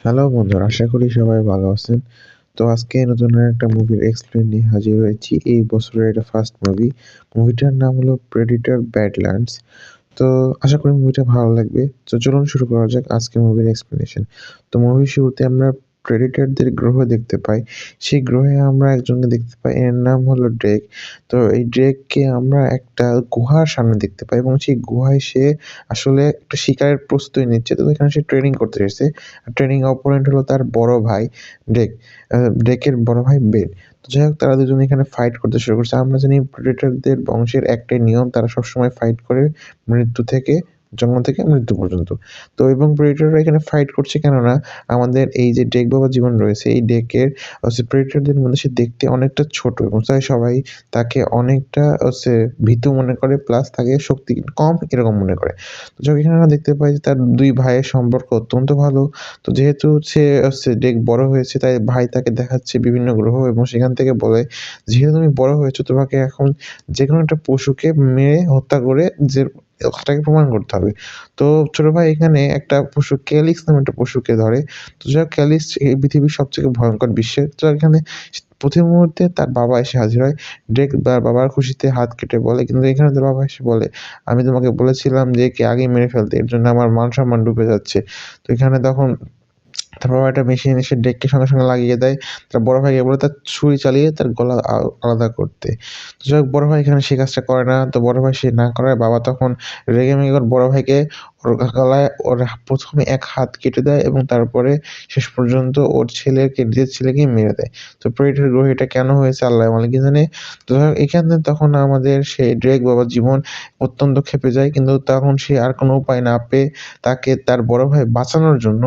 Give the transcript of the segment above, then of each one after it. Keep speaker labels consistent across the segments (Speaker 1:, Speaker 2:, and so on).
Speaker 1: Hello বন্ধুরা, আশা করি সবাই ভালো আছেন। তো আজকে নতুন একটা মুভির এক্সপ্লেন নিয়ে হাজির হয়েছি। এই বছরের এটা ফার্স্ট মুভি। মুভিটার নাম হলো 'প্রেডিটর ব্যাডল্যান্ডস'। তো আশা করি মুভিটা ভালো লাগবে। তো চলুন শুরু করা যাক আজকের মুভির এক্সপ্লেনেশন। তো মুভির শুরুতে আমরা প্রেডিটরদের গ্রহ দেখতে পাই। সেই গ্রহে আমরা একজনকে দেখতে পাই, এর নাম হলো ড্রেক। তো এই ড্রেককে আমরা একটা গুহার সামনে দেখতে পাই এবং সেই গুহায় সে আসলে একটা শিকারের প্রস্তুতি নিচ্ছে। তো এখানে সে ট্রেনিং করতে এসেছে। ট্রেনিং অপোনেন্ট হলো তার বড় ভাই ড্রেক। ড্রেকের বড় ভাই বেন। তো যাই হোক, তারা দুজনে এখানে ফাইট করতে শুরু করছে। আমরা জানি প্রেডেটরদের বংশের একটাই নিয়ম, তারা সবসময় ফাইট করে মৃত্যু থেকে, জন্ম থেকে মৃত্যু পর্যন্ত। তো এবং প্রেডেটররা এখানে ফাইট করছে কেননা আমাদের এই যে ডেক বাবা জীবন রয়েছে, এই ডেকের প্রেডেটরদের মধ্যে সে দেখতে অনেকটা ছোট এবং তাই সবাই তাকে অনেকটা ভীতু মনে করে, প্লাস তাকে শক্তি কম এরকম মনে করে। তো যাই হোক, এখানে আমরা দেখতে পাই যে তার ২ ভাইয়ের সম্পর্ক অত্যন্ত ভালো। তো যেহেতু সে ডেক বড় হয়েছে, তাই ভাই তাকে দেখাচ্ছে বিভিন্ন গ্রহ এবং সেখান থেকে বলে, "যেহেতু তুমি বড় হয়েছো, তোমাকে এখন যেকোনো একটা পশুকে মেরে হত্যা করে যে সেটাকে প্রমাণ করতে হবে।" তো ছোট ভাই এখানে একটা পশু ক্যালিক্স নামে একটা পশুকে ধরে। তো যাই হোক, ক্যালিক্স এই পৃথিবীর সবথেকে ভয়ঙ্কর বিশ্বের। তো এখানে প্রতি মুহূর্তে তার বাবা এসে হাজির হয়। ড্রেক তার বাবার খুশিতে হাত কেটে বলে, কিন্তু এখানে তার বাবা এসে বলে, "আমি তোমাকে বলেছিলাম যে একে আগেই মেরে ফেলতে। এর জন্য আমার মান-সম্মান ডুবে যাচ্ছে।" তো এখানে তখন তার বাবা একটা মেশিন এসে ডেককে সঙ্গে, সঙ্গে লাগিয়ে দেয়। তার বড় ভাইকে বলে তার ছুরি চালিয়ে তার গলা আলাদা করতে। তো যাই হোক, বড় ভাই এখানে সেই কাজটা করে না। তো বড় ভাই সে না করায় বাবা তখন রেগেমেগে ওর বড় ভাইকে ওর গলায় ১ম এ এক হাত কেটে দেয় এবং তারপরে শেষ পর্যন্ত ওর ছেলেকে, নিজের ছেলেকেই মেরে দেয়। তো প্রেডেটর গ্রহে এটা কেন হয়েছে আল্লাহ মালিকই জানে। তো যাই হোক, এখানে তখন আমাদের সেই ড্রেক বাবার জীবন অত্যন্ত ক্ষেপে যায়। কিন্তু তখন সে আর কোনো উপায় না পেয়ে তাকে তার বড় ভাই বাঁচানোর জন্য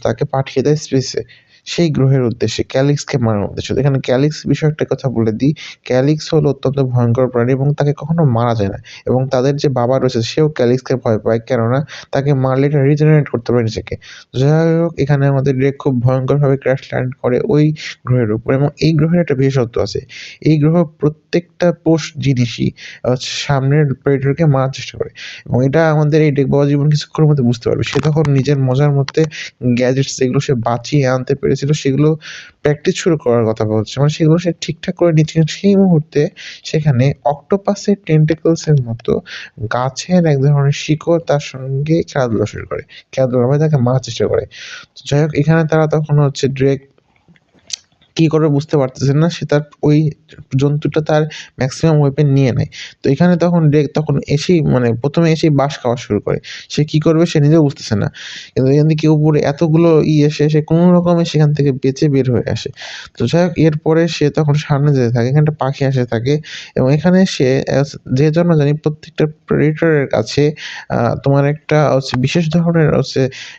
Speaker 1: তাকে পাঠিয়ে দেয় স্পেসে। সেই গ্রহের উদ্দেশ্যে, ক্যালিক্সকে মারার উদ্দেশ্যে। তো এখানে ক্যালিক্স বিষয়ে একটা কথা বলে দিই। ক্যালিক্স হলো অত্যন্ত ভয়ংকর প্রাণী এবং তাকে কখনো মারা যায় না। এবং তাদের যে বাবা রয়েছে সেও ক্যালিক্সকে ভয় পায়। কেননা তাকে মারলে এটা রিজেনারেট করতে পারে নিজেকে। তো যাই হোক, এখানে আমাদের ড্রেক খুব ভয়ংকরভাবে ক্র্যাশ ল্যান্ড করে ওই গ্রহের উপর এবং এই গ্রহের একটা বিশেষত্ব আছে। এই গ্রহ প্রত্যেকটা পোষ জিনিসই সামনের প্রেডেটরকে মারার চেষ্টা করে। এবং এটা আমাদের এই ডেক বাবা জীবন কিছুক্ষণের মধ্যে বুঝতে পারবে। সে তখন নিজের মজার মধ্যে গ্যাজেটস যেগুলো সে বাঁচিয়ে আনতে পেরেছিল সেগুলো প্র্যাকটিস শুরু করার কথা বলছে। মানে সেগুলো সে ঠিকঠাক করে নিচ্ছে। সেই মুহূর্তে সেখানে অক্টোপাসের টেন্ট্যাকলস এর মতো গাছের এক ধরনের শিকড় তার সঙ্গে খেলাধুলা শুরু করে। খেলাধুলার মাঝে তাকে মারার চেষ্টা করে। তো যাই হোক, এখানে তারা তখন ড্রেক কি করবে বুঝতে পারতেছেন না। সে তার ওই জন্তুটা তার মেক্সিমাম ওয়েপন নিয়ে নেয়। তো এখানে তখন ড্রেক তখন এসেই, মানে ১ম এ এসেই বাঁশ খাওয়া শুরু করে। সে কি করবে সে নিজেও বুঝতেছে না। কিন্তু এখান থেকে উপরে এতগুলো এসে সে কোনো রকমে সেখান থেকে বেঁচে বের হয়ে আসে। তো যাই হোক, এরপরে সে তখন সামনে যেতে থাকে। এখানে একটা পাখি আসতে থাকে এবং এখানে সে যেহেতু আমরা জানি প্রত্যেকটা প্রেডেটর এর কাছে তোমার একটা বিশেষ ধরনের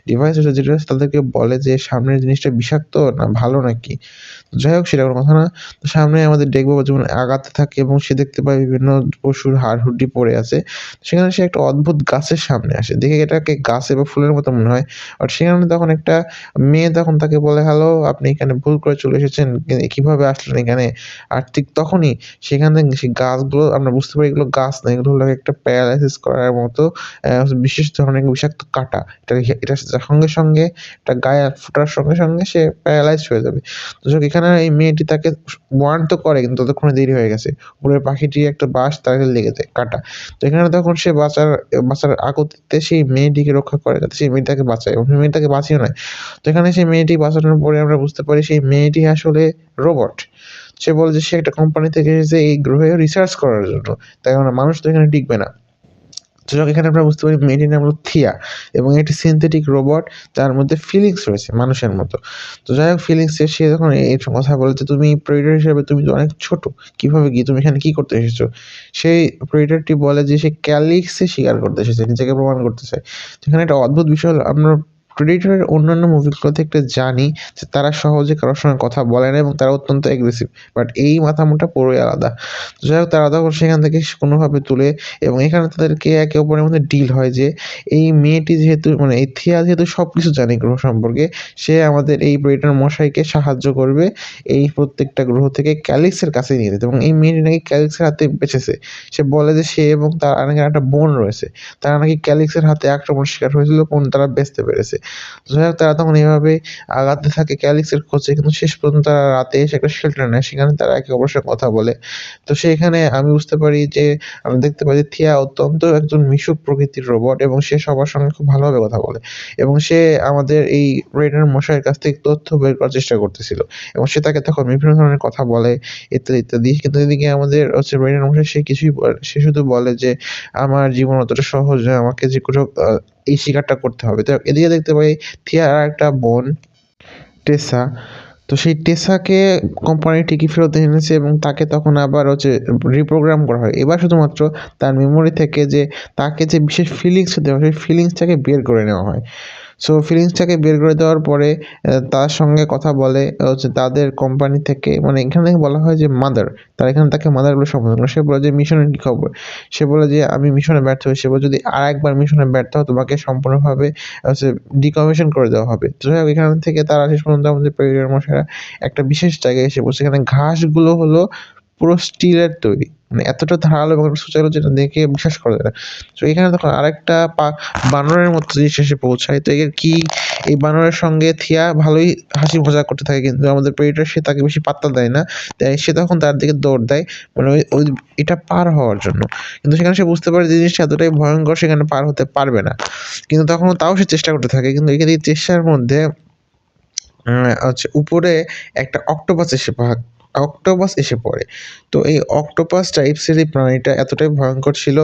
Speaker 1: ডিভাইস আছে, যেটা তাদেরকে বলে যে সামনের জিনিসটা বিষাক্ত না ভালো নাকি? যাই হোক, সেটা কোনো কথা না। তো সামনে আমাদের ডেক বাবা যেমন আগাতে থাকে এবং সে দেখতে পায় বিভিন্ন পশুর হাড়-হুড্ডি পড়ে আছে। সেখানে সে একটা অদ্ভুত গাছের সামনে আসে। দেখে এটাকে গাছে বা ফুলের মতো মনে হয়। বাট সেখানে তখন একটা মেয়ে তখন তাকে বলে, "হ্যালো, আপনি এখানে ভুল করে চলে এসেছেন। কিভাবে আসলেন এখানে?" আর ঠিক তখনই সেখান থেকে সেই গাছগুলো আমরা বুঝতে পারি এগুলো গাছ না। এগুলো হলো একটা প্যারালাইসিস করার মতো বিশেষ ধরনের বিষাক্ত কাঁটা। এটার সঙ্গে, সঙ্গে এটা গায়ে ফোটার সঙ্গে, সঙ্গে সে প্যারালাইজড হয়ে যাবে। দর্শক, এখানে এই মেয়েটি তাকে ওয়ার্ন তো করে কিন্তু ততক্ষণে দেরি হয়ে গেছে। উপরের পাখিটি একটা বাঁশ তাকে লেগে যায় কাটা। তো এখানে তখন সে বাঁচার আগতিতে সেই মেয়েটিকে রক্ষা করে যাতে সেই মেয়েটাকে বাঁচায় এবং সেই মেয়েটাকে বাঁচিয়ে নেয়। তো এখানে সেই মেয়েটি বাঁচানোর পরে আমরা বুঝতে পারি সেই মেয়েটি আসলে রোবট। সে বলে যে সে একটা কোম্পানি থেকে এসেছে এই গ্রহে রিসার্চ করার জন্য। তাই মানুষ তো এখানে টিকবে না। যাক, এখানে আমরা বুঝতে পারি মেয়েটির নাম হলো থিয়া এবং এটি সিনথেটিক রোবট, যার মধ্যে ফিলিংস রয়েছে মানুষের মতো। তো যাই হোক, ফিলিংস এর সে যখন এই কথা বলে যে, "তুমি প্রেডেটর হিসেবে তুমি তো অনেক ছোট। কিভাবে কি তুমি এখানে কি করতে এসেছো?" সেই প্রেডেটরটি বলে যে সে ক্যালিক্সে শিকার করতে এসেছে, নিজেকে প্রমাণ করতে চায়। সেখানে একটা অদ্ভুত বিষয় হলো আমরা প্রেডেটরের অন্যান্য মুভিগুলো থেকে জানি যে তারা সহজে কারো সঙ্গে কথা বলে না এবং তারা অত্যন্ত এগ্রেসিভ। বাট এই মাথা-মোটা পুরোই আলাদা। তো যাই হোক, তারা তখন সেখান থেকে কোনোভাবে তুলে এবং এখানে তাদেরকে একে অপরের মধ্যে ডিল হয় যে এই মেয়েটি যেহেতু, মানে এই থিয়া যেহেতু সবকিছু জানে গ্রহ সম্পর্কে, সে আমাদের এই প্রেডেটর মশাইকে সাহায্য করবে এই প্রত্যেকটা গ্রহ থেকে ক্যালিক্সের কাছে নিয়ে যেতে এবং এই মেয়েটি নাকি ক্যালিক্সের হাতে বেঁচেছে। সে বলে যে সে এবং তার নাকি একটা বোন রয়েছে। তারা নাকি ক্যালিক্সের হাতে আক্রমণের শিকার হয়েছিল এবং তারা বাঁচতে পেরেছে। যাই হোক তারা তখন এভাবে আগাতে থাকে ক্যালিক্সের খোঁজে, কিন্তু শেষ পর্যন্ত তারা রাতে এসে একটা শেল্টার নেয়, সেখানে তারা একে অপরের সাথে কথা বলে। তো সেখানে আমি বুঝতে পারি যে আমরা দেখতে পাই যে থিয়া অত্যন্ত একজন মিশুক প্রকৃতির রোবট এবং সে সবার সঙ্গে খুব ভালোভাবে কথা বলে এবং সে আমাদের এই রেইনার মশাইয়ের কাছ থেকে তথ্য বের করার চেষ্টা করতেছিল এবং সে তাকে তখন বিভিন্ন ধরনের কথা বলে ইত্যাদি, ইত্যাদি। কিন্তু এদিকে আমাদের হচ্ছে রেইনার মশাই সে কিছুই সে শুধু বলে যে, "আমার জীবন অতটা সহজ নয়, আমাকে যেকোনো এই শিকারটা করতে হবে।" তো এদিকে দেখতে পাই থিয়ার আরেকটা বোন টেসা। তো সেই টেসাকে কোম্পানি ঠিকই ফেরত এনেছে এবং তাকে তখন আবার হচ্ছে রিপ্রোগ্রাম করা হয়। এবার শুধুমাত্র তার মেমোরি থেকে যে তাকে যে বিশেষ ফিলিংস দেওয়া হয়, সেই ফিলিংসটাকে বের করে নেওয়া হয়। সো ফিলিংসটাকে বের করে দেওয়ার পরে তার সঙ্গে কথা বলে হচ্ছে তাদের কোম্পানি থেকে, মানে এখানে বলা হয় যে মাদার। তারা এখানে তাকে মাদার বলে সম্বোধন করে। সে বলে যে, "মিশনের কি খবর?" সে বলে যে, "আমি মিশনে ব্যর্থ হয়েছি।" সে বলে, "যদি আরেকবার মিশনে ব্যর্থ হও তোমাকে সম্পূর্ণভাবে হচ্ছে ডিকমিশন করে দেওয়া হবে।" তো যাই হোক এখান থেকে তারা শেষ পর্যন্ত আমাদের প্রেরিটার মশাইরা একটা বিশেষ জায়গায় এসে পৌঁছে। এখানে ঘাসগুলো হলো পুরো স্টিলের তৈরি। মানে এতটা ধারালো এবং সুচারু যেটা দেখে বিশ্বাস করা যায় না। তো এখানে দেখো আরেকটা বানরের মতো জিনিস এসে পৌঁছায়। তো এর কি এই বানরের সঙ্গে থিয়া ভালোই হাসি মজা করতে থাকে, কিন্তু আমাদের প্রেডিটর সে তাকে বেশি পাত্তা দেয় না। তাই সে তখন তার দিকে দৌড় দেয় মানে ওই এটা পার হওয়ার জন্য। কিন্তু সেখানে সে বুঝতে পারে যে জিনিসটা এতটাই ভয়ংকর সেখানে পার হতে পারবে না। কিন্তু তখনও তাও সে চেষ্টা করতে থাকে। কিন্তু এখানে এই চেষ্টার মধ্যে হচ্ছে উপরে একটা অক্টোপাস এসে পড়ে। তো এই অক্টোপাস টাইপসের এই প্রাণীটা এতটাই ভয়ংকর ছিল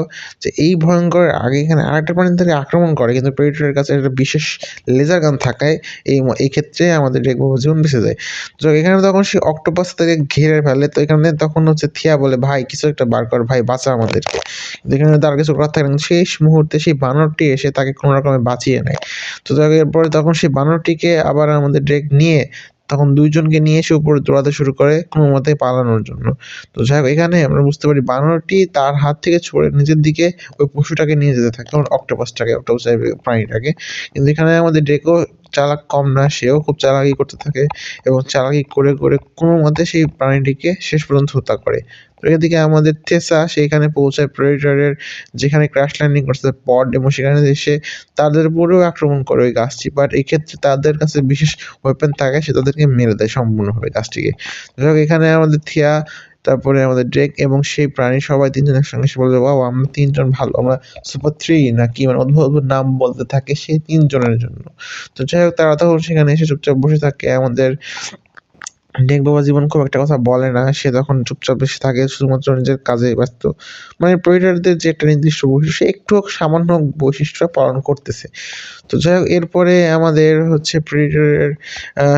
Speaker 1: যে এই ভয়ংকরের আগে এখানে আরেকটা প্রাণী তাকে আক্রমণ করে, কিন্তু প্রেডিটরের কাছে একটা বিশেষ লেজার গান থাকায় এই ক্ষেত্রে আমাদের রেগবাবুর জীবন বেঁচে যায়। তো এখানে তখন সে অক্টোপাস তাকে ঘিরে ফেলে। তো এখানে তখন হচ্ছে থিয়া বলে, "ভাই কিছু একটা বার কর, ভাই বাঁচা আমাদেরকে।" কিন্তু এখানে তার কিছু করার থাকে না। শেষ মুহূর্তে সেই বানরটি এসে তাকে কোনো রকমে বাঁচিয়ে নেয়। তো এরপরে তখন সেই বানরটিকে আবার আমাদের ড্রেক নিয়ে তখন ২ জনকে নিয়ে এসে উপরে দৌড়াতে শুরু করে কোনোমতে পালানোর জন্য। তো যাই হোক এখানে আমরা বুঝতে পারি বানরটি তার হাত থেকে ছুঁড়ে নিজের দিকে ওই পশুটাকে নিয়ে যেতে থাকে, অক্টোপাস টাইপের প্রাণীটাকে। কিন্তু এখানে আমাদের ড্রেকও চালাক কম না, সেও খুব চালাকি করতে থাকে এবং চালাকি করে, করে কোনোমতে সেই প্রাণীটিকে শেষ পর্যন্ত হত্যা করে। তো এদিকে আমাদের থেসা সেখানে পৌঁছায় প্রেডিটরের যেখানে ক্র্যাশ ল্যান্ডিং করছে পড, এবং সেখানে এসে তাদের উপরেও আক্রমণ করে ওই গাছটি। বাট এক্ষেত্রে তাদের কাছে বিশেষ ওয়েপন থাকায় সে তাদেরকে মেরে দেয় সম্পূর্ণভাবে গাছটিকে। যাই হোক এখানে আমাদের থিয়া, তারপরে আমাদের ড্রেক এবং সেই প্রাণী সবাই ৩ জন একসঙ্গে এসে বলে, "ওয়াও! আমরা ৩ জন ভালো। আমরা সুপার 3 নাকি?" মানে অদ্ভুত, অদ্ভুত নাম বলতে থাকে সেই ৩ জনের জন্য। তো যাই হোক তারা তখন সেখানে এসে চুপচাপ বসে থাকে। আমাদের ডেক বাবা জীবন খুব একটা কথা বলে না। সে তখন চুপচাপ বসে থাকে, শুধুমাত্র নিজের কাজে ব্যস্ত। মানে প্রেডিটরদের যে একটা নির্দিষ্ট বৈশিষ্ট্য, সে একটু হোক সামান্য বৈশিষ্ট্য পালন করতেছে। তো যাই হোক এরপরে আমাদের হচ্ছে প্রেডিটরের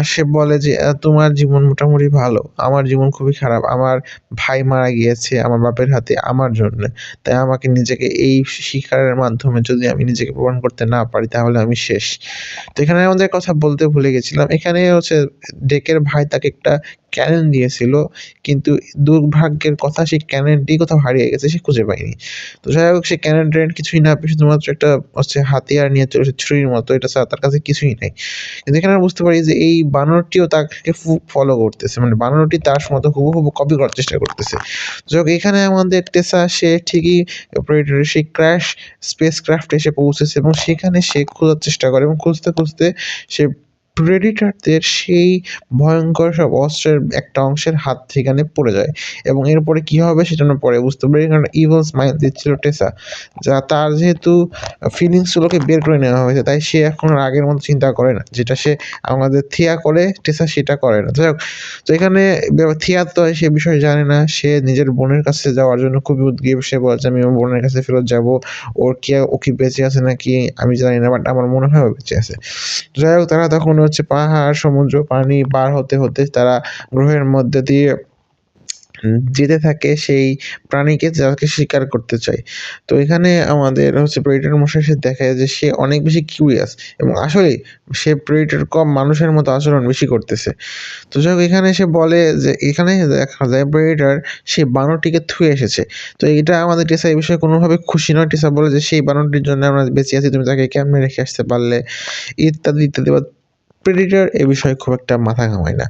Speaker 1: সে বলে যে, তোমার জীবন মোটামুটি ভালো। আমার জীবন খুবই খারাপ। আমার ভাই মারা গিয়েছে আমার বাপের হাতে আমার জন্যে। তাই আমাকে নিজেকে এই শিকারের মাধ্যমে যদি আমি নিজেকে প্রমাণ করতে না পারি তাহলে আমি শেষ।" তো এখানে আমাদের কথা বলতে ভুলে গেছিলাম। এখানে হচ্ছে ডেকের ভাই তাকে একটা ক্যানন দিয়েছিল। কিন্তু দুর্ভাগ্যের কথা সেই ক্যাননটি কোথাও হারিয়ে গেছে, সে খুঁজে পায়নি। তো যাই হোক সে ক্যানন-ট্যানন কিছুই না পেয়ে শুধুমাত্র একটা হচ্ছে হাতিয়ার নিয়ে চলে এসেছে ছুরির মতো, এটা ছাড়া তার কাছে কিছুই নাই। কিন্তু এখানে আমরা বুঝতে পারি যে এই বানরটিও তাকে ফলো করতেছে। মানে বানরটি তার মতো হুবহু কপি করার চেষ্টা করতেছে। যাই হোক এখানে আমাদের টেসা সে ঠিকই প্রেডিটরের সেই স্পেস ক্রাফটে এসে পৌঁছেছে এবং সেখানে সে খোঁজার চেষ্টা করে এবং খুঁজতে, খুঁজতে সে প্রেডিটরদের সেই ভয়ংকর সব অস্ত্রের একটা অংশের হাত সেখানে পড়ে যায় এবং এরপরে কি হবে সেটা আমরা পরে বুঝতে পারি, কারণ ইভিল স্মাইল দিচ্ছিল টেসা। যা তার যেহেতু ফিলিংস গুলোকে বের করে নেওয়া হয়েছে তাই সে এখন আর আগের মতো চিন্তা করে না। যেটা সে আমাদের থিয়া করে, টেসা সেটা করে না। যাই হোক তো এখানে থিয়া তো সে বিষয়ে জানে না। সে নিজের বোনের কাছে যাওয়ার জন্য খুবই উদগ্রীব। সে বলছে, "আমি আমার বোনের কাছে ফেরত যাবো। ও কি বেঁচে আছে নাকি আমি জানি না, বাট আমার মনে হয় ও বেঁচে আছে।" যাই হোক তারা তখন হচ্ছে পাহাড়, সমুদ্র, পানি পার হতে, হতে তারা গ্রহের মধ্যে দিয়ে যেতে থাকে সেই প্রাণীকে যাকে শিকার করতে চায়। তো এখানে আমাদের হচ্ছে প্রেডিটর মশাই সে দেখায় যে সে অনেক বেশি কিউরিয়াস এবং আসলেই সে প্রেডিটর কম মানুষের মতো আচরণ বেশি করতেছে। তো যাই হোক এখানে সে বলে যে এখানে দেখা যায় প্রেডিটর সেই বানরটিকে থুয়ে এসেছে। তো এটা আমাদের টেসা এই বিষয়ে কোনোভাবে খুশি নয়। টেসা বলে যে, "সেই বানরটির জন্য আমরা বেঁচে আছি। তুমি তাকে কেমনে রেখে আসতে পারলে?" ইত্যাদি, ইত্যাদি। প্রেডিটর এ বিষয়ে খুব একটা মাথা ঘামায় না।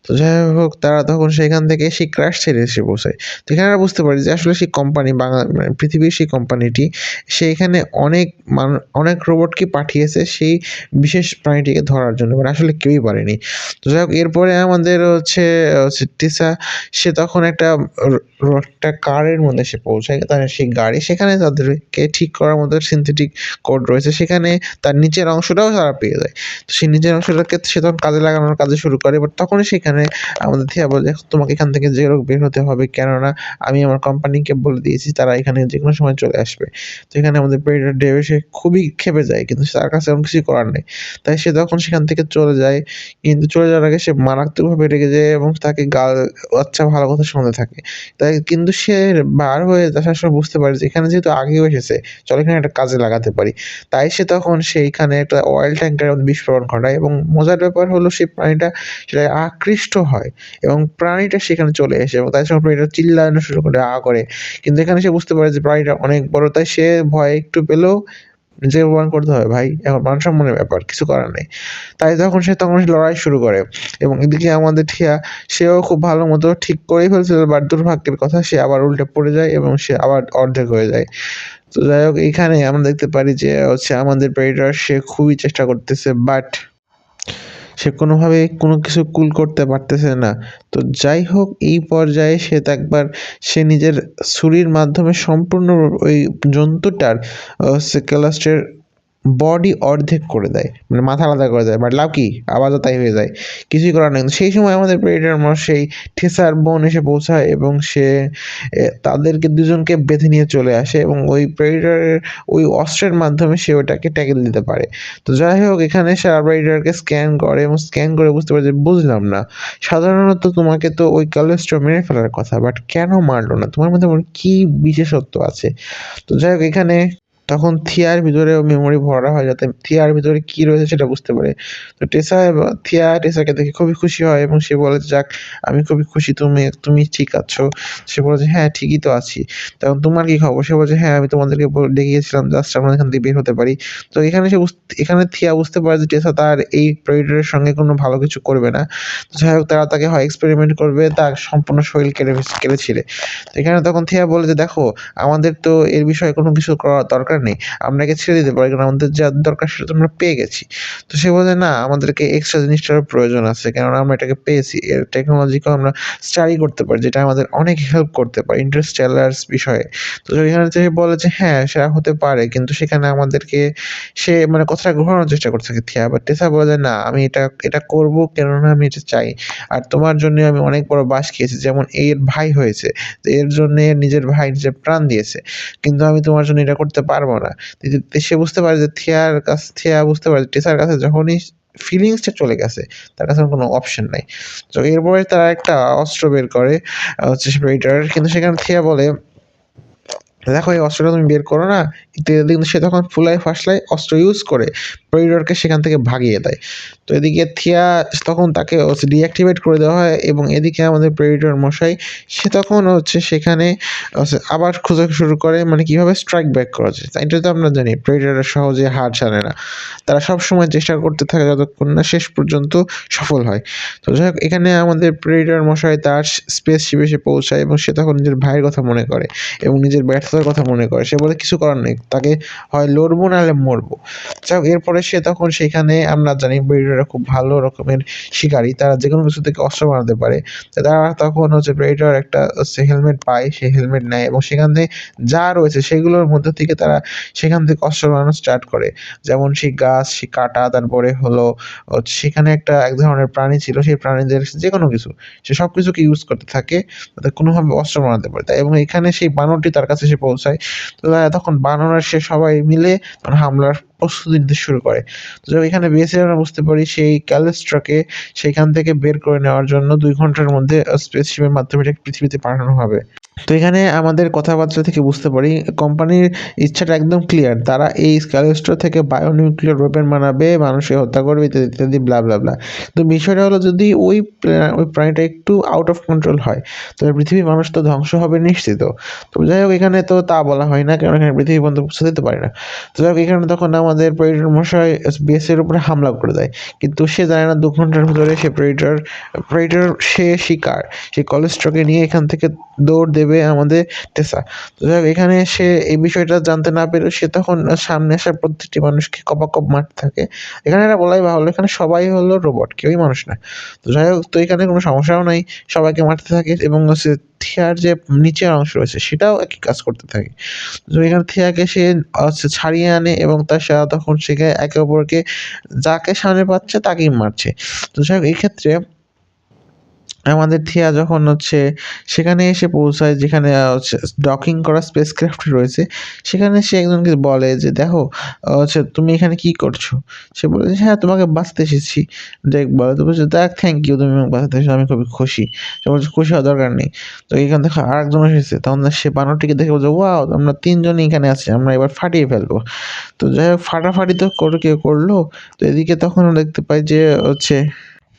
Speaker 1: তো যাই হোক তারা তখন সেখান থেকে সেই ক্র্যাশ সাইটে এসে পৌঁছায়। তো এখানে আমরা বুঝতে পারি যে আসলে সেই কোম্পানি মানে পৃথিবীর সেই কোম্পানিটি সে এখানে অনেক রোবটকে পাঠিয়েছে সেই বিশেষ প্রাণীটিকে ধরার জন্য। বাট আসলে কেউই পারেনি। তো যাই হোক এরপরে আমাদের হচ্ছে টিসা সে তখন একটা কারের মধ্যে এসে পৌঁছায়। তার সেই গাড়ি সেখানে তাদেরকে ঠিক করার মতো সিনথেটিক কোড রয়েছে। সেখানে তার নিচের অংশটাও তারা পেয়ে যায়। তো সেই নিচের অংশটাকে সে তখন কাজে লাগানোর কাজে শুরু করে। বাট তখনই সেখানে আমাদের থিয়া বলে, "তোমাকে এখান থেকে যে হোক বের হতে হবে। কেননা আমি আমার কোম্পানিকে বলে দিয়েছি তারা এখানে যেকোনো সময় চলে আসবে।" তো এখানে আমাদের প্রেডিটর ডেভ সে খুবই ক্ষেপে যায়। কিন্তু তার কাছে এমন কিছুই করার নেই। তাই সে তখন সেখান থেকে চলে যায়। কিন্তু চলে যাওয়ার আগে সে মারাত্মকভাবে রেগে যায় এবং তাকে আচ্ছা ভালো কথা শুনাতে থাকে। তাই কিন্তু সে বার হয়ে আসার সময় বুঝতে পারে যে এখানে যেহেতু আগেও এসেছে, চলো এখানে একটা কাজে লাগাতে পারি। তাই সে তখন সেইখানে একটা অয়েল ট্যাংকারের মধ্যে বিস্ফোরণ ঘটায় এবং মজার ব্যাপার হলো সেই প্রাণীটা সেটায় আকৃষ্ট হয় এবং প্রাণীটা সেখানে চলে আসে এবং তাই সময় প্রাণীটা চিল্লানো শুরু করে, করে। কিন্তু এখানে সে বুঝতে পারে যে প্রাণীটা অনেক বড়। তাই সে ভয় একটু পেলেও নিজেকে প্রমাণ করতে হবে ভাই। এখন মান-সম্মানের ব্যাপার, কিছু করার নেই। তাই তখন সে লড়াই শুরু করে এবং এদিকে আমাদের ঠিয়া সেও খুব ভালো মতো ঠিক করেই ফেলছিল বাট দুর্ভাগ্যের কথা সে আবার উল্টে পড়ে যায় এবং সে আবার অর্ধেক হয়ে যায়। তো যাই হোক এইখানে আমরা দেখতে পারি যে হচ্ছে আমাদের প্রেডিটর সে খুবই চেষ্টা করতেছে বাট সে কোনোভাবেই কোনো কিছু কুল করতে পারতেছে না। তো যাই হোক এই পর্যায়ে সে নিজের ছুরির মাধ্যমে সম্পূর্ণ ওই জন্তুটার হচ্ছে ক্যালাস্টের বডি অর্ধেক করে দেয়। মানে মাথা আলাদা করে দেয়। বাট লাকি আবারও তাই হয়ে যায়। কিছুই করার নেই। কিন্তু সেই সময় আমাদের প্রেডিটর সেই ঠেসার বোন এসে পৌঁছায় এবং সে তাদেরকে দুজনকে বেঁধে নিয়ে চলে আসে এবং ওই প্রেডিটরের ওই অস্ত্রের মাধ্যমে সে ওটাকে ট্যাকেল দিতে পারে। তো যাই হোক এখানে সে প্রেডিটরকে স্ক্যান করে এবং স্ক্যান করে বুঝতে পারে যে বুঝলাম না। সাধারণত তোমাকে তো ওই ক্যালিস্টো মেরে ফেলার কথা। বাট কেন মারলো না? তোমার মধ্যে এমন কি বিশেষত্ব আছে? তো যাই হোক এখানে তখন থিয়ার ভিতরেও মেমোরি ভরা হয় যাতে থিয়ার ভিতরে কি রয়েছে সেটা বুঝতে পারে। তো থিয়া টেসাকে দেখে খুবই খুশি হয় এবং সে বলে, "যাক আমি খুবই খুশি তুমি ঠিক আছো।" সে বলে যে, "হ্যাঁ, ঠিকই তো আছি।" তখন, "তোমার কি খবর?" সে বলছে, "হ্যাঁ, আমি তোমাদেরকে ডেকে গেছিলাম জাস্ট আমরা এখান থেকে বের হতে পারি।" তো এখানে থিয়া বুঝতে পারে যে টেসা তার এই প্রেডিটরের সঙ্গে কোনো ভালো কিছু করবে না। তো যাই হোক তারা তাকে হয় এক্সপেরিমেন্ট করবে তার সম্পূর্ণ শরীর কেটে ছিঁড়ে। তো এখানে তখন থিয়া বলে যে, "দেখো আমাদের তো এর বিষয়ে কোনো কিছু করার দরকার নেই। আমরা একে ছেড়ে দিতে পারি। কারণ আমাদের যা দরকার সেটা তো আমরা পেয়ে গেছি।" তো সে বলে, "না, আমাদেরকে এক্সট্রা জিনিসটারও প্রয়োজন আছে। কেননা আমরা এটাকে পেয়েছি। এর টেকনোলজিকেও আমরা স্টাডি করতে পারি যেটা আমাদের অনেক হেল্প করতে পারে ইন্টারস্টেলার বিষয়ে।" তো এখানে সে বলে যে, "হ্যাঁ, সেটা হতে পারে। কিন্তু সেখানে আমাদেরকে" সে মানে কথাটা ঘোরানোর চেষ্টা করছে থিয়া। বাট টেসা বলে যে, "না, আমি এটা করব কেননা আমি এটা চাই। আর তোমার জন্য আমি অনেক বড় বাঁশ খেয়েছি। যেমন এর ভাই হয়েছে। তো এর জন্যে নিজের ভাই নিজের প্রাণ দিয়েছে। কিন্তু আমি তোমার জন্য এটা করতে পারব না।" সে বুঝতে পারে যে থিয়া বুঝতে পারে যে টেসার কাছে যখনই ফিলিংসটা চলে গেছে, তার কাছে আর কোনো অপশন নাই। তো এরপরে তারা একটা অস্ত্র বের করে হচ্ছে প্রেডিটর। কিন্তু সেখানে থিয়া বলে, "দেখো এই অস্ত্রটা তুমি বের করো না।" কিন্তু সে তখন ফুলায় ফাসলায় অস্ত্র ইউজ করে প্রেডিটরকে সেখান থেকে ভাগিয়ে দেয়। তো এদিকে থিয়া তখন তাকে ডিঅ্যাক্টিভেট করে দেওয়া হয় এবং এদিকে আমাদের প্রেডিটর মশাই সে তখন সেখানে আবার খোঁজা শুরু করে মানে কিভাবে স্ট্রাইক ব্যাক করা যায়। তাই এটা তো আমরা জানি প্রেডিটররা সহজে হার ছাড়ে না। তারা সবসময় চেষ্টা করতে থাকে যতক্ষণ না শেষ পর্যন্ত সফল হয়। তো যাই হোক এখানে আমাদের প্রেডিটর মশাই তার স্পেসশিপে এসে পৌঁছায় এবং সে তখন নিজের ভাইয়ের কথা মনে করে এবং নিজের ব্যর্থতার কথা মনে করে। সে বলে কিছু করার নেই। তাকে হয় লড়বো নাহলে মরবো। যাই হোক এরপরে সে তখন সেখানে আমরা জানি প্রেডিটররা খুব ভালো রকমের শিকারী। তারা যেকোনো কিছু থেকে অস্ত্র বানাতে পারে। তারা তখন প্রেডিটর একটা হেলমেট পায়। সে হেলমেট নেয় এবং সেখান থেকে যা রয়েছে সেগুলোর মধ্যে থেকে তারা সেখান থেকে অস্ত্র বানানো স্টার্ট করে। যেমন সেই গাছ, সেই কাঁটা, তারপরে হলো সেখানে এক ধরনের প্রাণী ছিল। সেই প্রাণীদের যেকোনো কিছু। সে সবকিছুকে ইউজ করতে থাকে যাতে কোনোভাবে অস্ত্র বানাতে পারে। এবং এখানে সেই বানরটি তার কাছে এসে পৌঁছায়। তো তখন বানর আর সে সবাই মিলে হামলার প্রস্তুতি নিতে শুরু করে। তো এখানে বেসে আমরা বুঝতে পারি সেই ক্যালিস্ট্রাকে সেখান থেকে বের করে নেওয়ার জন্য ২ ঘন্টার মধ্যে স্পেসশিপের মাধ্যমে এটাকে পৃথিবীতে পাঠানো হবে। তো এখানে আমাদের কথাবার্তা থেকে বুঝতে পারি কোম্পানির ইচ্ছাটা একদম ক্লিয়ার। তারা এই ক্যালিস্টো থেকে বায়োনিউক্লিয়ার ওয়েপন বানাবে, মানুষকে হত্যা করবে ইত্যাদি, ইত্যাদি ব্লা, ব্লা, ব্লা। তো বিষয়টা হলো যদি ওই প্রাণীটা একটু আউট অফ কন্ট্রোল হয়, তবে পৃথিবীর মানুষ তো ধ্বংস হবে নিশ্চিত। তো যাই হোক এখানে তো তা বলা হয় না, কারণ এখানে পৃথিবী পর্যন্ত পৌঁছে দিতে পারে না। তো যাই হোক এখানে তখন আমাদের প্রেডিটর মশাই বেসের উপরে হামলা করে দেয়। কিন্তু সে জানে না ২ ঘন্টার ভিতরে সে প্রেডিটর সে শিকার। সেই কলেস্ট্রকে নিয়ে এখান থেকে দৌড় দেবে আমাদের টেসা। তো যাই হোক এখানে সে এই বিষয়টা জানতে না পেরে সে তখন সামনে আসা প্রত্যেকটি মানুষকে কপাকপ মারতে থাকে। এখানে এটা বলাই বাহুল্য এখানে সবাই হলো রোবট, কেউই মানুষ না। তো যাই হোক তো এখানে কোনো সমস্যাও নাই। সবাইকে মারতে থাকে এবং হচ্ছে থিয়ার যে নিচের অংশ রয়েছে সেটাও একই কাজ করতে থাকে। তো এখানে থিয়াকে সে হচ্ছে ছাড়িয়ে আনে এবং তার তখন সেখানে একে অপরকে যাকে সামনে পাচ্ছে তাকেই মারছে। তো যাই হোক এই ক্ষেত্রে আমাদের থিয়া যখন হচ্ছে সেখানে এসে পৌঁছায় যেখানে হচ্ছে ডকিং করা স্পেসক্রাফট রয়েছে, সেখানে সে একজনকে বলে যে, "দেখো হচ্ছে তুমি এখানে কি করছো?" সে বলে যে, "হ্যাঁ, তোমাকে বাঁচাতে এসেছি।" ডেক বলে তো বলছে, "দেখ থ্যাংক ইউ তুমি আমাকে বাঁচাতে এসেছো, আমি খুবই খুশি।" সে বলছে, "খুশি হওয়ার দরকার নেই।" তো এখানে দেখো আরেকজন এসেছে। তখন সে বানরটিকে দেখে বলছে, "ওয়াও! আমরা ৩ জনই এখানে আছি। আমরা এবার ফাটিয়ে ফেলবো।" তো যাই হোক ফাটাফাটি তো কেউ করলো। তো এদিকে তখন দেখতে পাই যে হচ্ছে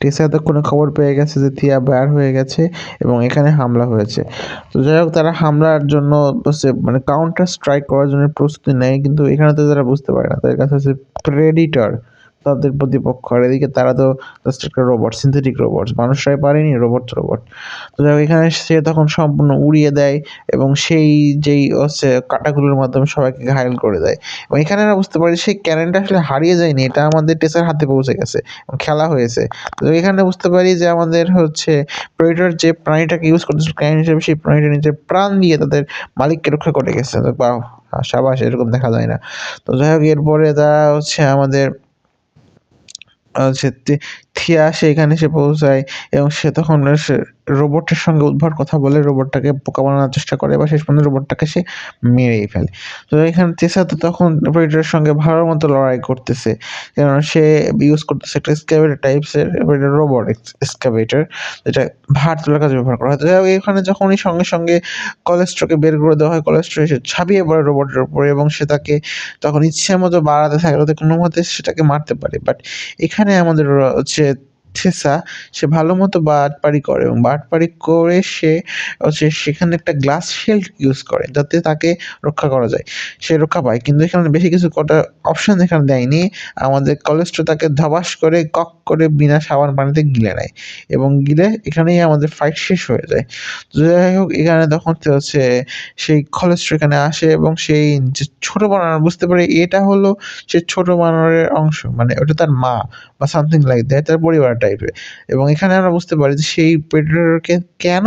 Speaker 1: টেসা এতক্ষণে খবর পেয়ে গেছে যে থিয়া বের হয়ে গেছে এবং এখানে হামলা হয়েছে। তো যাই হোক তারা হামলার জন্য হচ্ছে মানে কাউন্টার স্ট্রাইক করার জন্য প্রস্তুতি নেয়। কিন্তু এখানে তো তারা বুঝতে পারে না। তাদের কাছে হচ্ছে প্রেডিটর তাদের প্রতিপক্ষ। আর এদিকে তারা তো জাস্ট একটা রোবট, সিনথেটিক রোবট। মানুষরাই পারেনি, রোবট। তো যাই হোক এখানে সে তখন সম্পূর্ণ উড়িয়ে দেয় এবং সেই যেই হচ্ছে কাঁটাগুলোর মাধ্যমে সবাইকে ঘায়েল করে দেয়। এবং এখানে আমরা বুঝতে পারি সেই ক্যানেনটা আসলে হারিয়ে যায়নি। এটা আমাদের টেসার হাতে পৌঁছে গেছে এবং খেলা হয়েছে। তো এখানে বুঝতে পারি যে আমাদের হচ্ছে প্রেডেটর যে প্রাণীটাকে ইউজ করতেছিল ক্যানেন হিসেবে সেই প্রাণীটা নিজের প্রাণ দিয়ে তাদের মালিককে রক্ষা করে গেছে। তো বাহ! সাবাস এরকম দেখা যায় না। তো যাই হোক এরপরে তারা হচ্ছে আমাদের হচ্ছে থিয়া সেখানে এসে পৌঁছায় এবং সে তখন সে রোবটের সঙ্গে উদ্ভট কথা বলে রোবটটাকে বোকা বানানোর চেষ্টা করে বা শেষ পর্যন্ত রোবটটাকে সে মেরেই ফেলে। তো এখানে তেসা তো তখন প্রেডেটরের সঙ্গে ভালো মতো লড়াই করতেছে। কেননা সে ইউজ করতেছে একটা এক্সকাভেটর টাইপসের রোবট এক্সকাভেটর যেটা ভার তোলার কাজে ব্যবহার করা হয়। তো যাই হোক এখানে যখনই সঙ্গে কলেস্ট্রকে বের করে দেওয়া হয়, কলেস্ট্র এসে ঝাঁপিয়ে পড়ে রোবটের উপরে এবং সে তাকে তখন ইচ্ছেমতো বাড়াতে থাকে যাতে কোনোমতে সেটাকে মারতে পারে। বাট এখানে আমাদের হচ্ছে থেসা সে ভালোমতো বাটপারি করে এবং বাটপারি করে সে হচ্ছে সেখানে একটা গ্লাস শিল্ড ইউজ করে যাতে তাকে রক্ষা করা যায়। সে রক্ষা পায়। কিন্তু এখানে বেশি কিছু অপশন এখানে দেয়নি। আমাদের কলেস্ট্র তাকে ধপাস করে কক করে বিনা সাবান পানিতে গিলে নেয় এবং গিলে এখানেই আমাদের ফাইট শেষ হয়ে যায়। তো যাই হোক এখানে তখন হচ্ছে সেই কলেস্ট্র এখানে আসে এবং সেই যে ছোট বানর বুঝতে পারে এটা হলো সে ছোট বানরের অংশ। মানে ওটা তার মা বা সামথিং লাইক দ্যাট তার পরিবার টাইপের। এবং এখানে আমরা বুঝতে পারি যে সেই প্রেডেটরকে কেন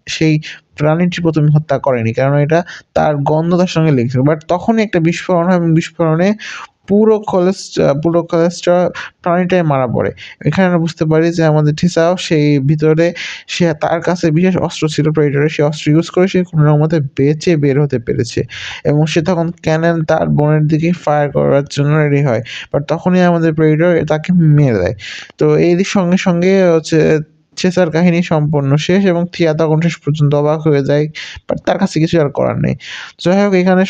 Speaker 1: সেই প্রাণীটি ১ম এ হত্যা করেনি। কারণ এটা তার গন্ধ তার সঙ্গে লেগেছিল। বাট তখনই একটা বিস্ফোরণ হয় এবং বিস্ফোরণে পুরো কলেস্ট্রা প্রাণীটাই মারা পড়ে। এখানে আমরা বুঝতে পারি যে আমাদের টিসাও সেই ভিতরে সে তার কাছে বিশেষ অস্ত্র ছিল প্রেডেটরের। সেই অস্ত্র ইউজ করে সে কোনরকমে বেঁচে বের হতে পেরেছে। এবং সে তখন ক্যানন তার বোনের দিকে ফায়ার করার জন্য রেডি হয়। বাট তখনই আমাদের প্রেডেটর তাকে মেরে দেয়। তো এরই সঙ্গে হচ্ছে চেসার কাহিনী সম্পূর্ণ শেষ এবং থিয়া তখন শেষ পর্যন্ত অবাক হয়ে যায়। বাট তার কাছে কিছু আর করার নেই। যাই হোক এখানে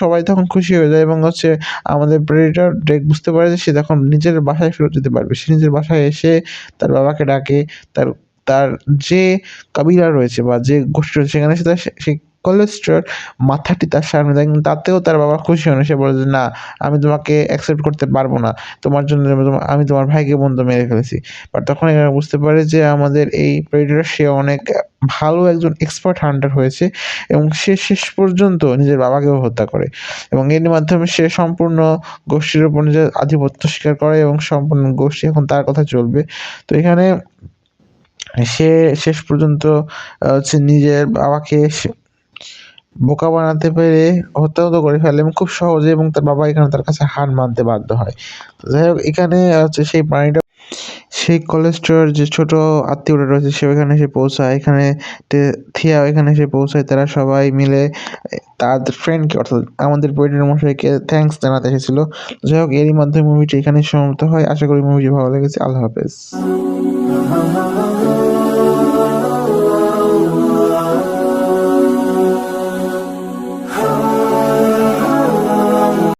Speaker 1: সবাই তখন খুশি হয়ে যায় এবং হচ্ছে আমাদের প্রেডেটর ড্রেক বুঝতে পারে যে সে তখন নিজের বাসায় ফেরত যেতে পারবে। সে নিজের বাসায় এসে তার বাবাকে ডাকে। তার তার যে কাবিলা রয়েছে বা যে গোষ্ঠী রয়েছে সেখানে সে সেই কলেস্ট্রার মাথাটি তার সামনে দেয় কিন্তু তাতেও তার বাবা খুশি হয় না। সে বলে যে, "না, আমি তোমাকে অ্যাকসেপ্ট করতে পারব না। তোমার জন্য আমি তোমার ভাইকে পর্যন্ত মেরে ফেলেছি।" বাট তখন এরা বুঝতে পারে যে আমাদের এই প্রেডেটর সে অনেক ভালো একজন এক্সপার্ট হান্টার হয়েছে এবং সে শেষ পর্যন্ত নিজের বাবাকেও হত্যা করে এবং এর মাধ্যমে সে সম্পূর্ণ গোষ্ঠীর উপর নিজের আধিপত্য স্বীকার করে এবং সম্পূর্ণ গোষ্ঠী এখন তার কথা চলবে। তো এখানে সে শেষ পর্যন্ত হচ্ছে নিজের বাবাকে বোকা বানাতে পেরে হত্যাও তো করে ফেলে এবং খুব সহজে এবং তার বাবা এখানে তার কাছে হার মানতে বাধ্য হয়। তো যাই হোক এখানে হচ্ছে সেই প্রাণীটা সেই কলেস্ট্রর যে ছোট আত্মীয়রা রয়েছে সে ওখানে এসে পৌঁছায়। এখানে থিয়া এখানে এসে পৌঁছায়। তারা সবাই মিলে তাদের ফ্রেন্ডকে অর্থাৎ আমাদের পরিটর মশাইকে থ্যাংকস জানাতে এসেছিল। যাই হোক এরই মাধ্যমে মুভিটি এখানেই সমাপ্ত হয়। আশা করি মুভিটি ভালো লেগেছে। আল্লাহ হাফেজ।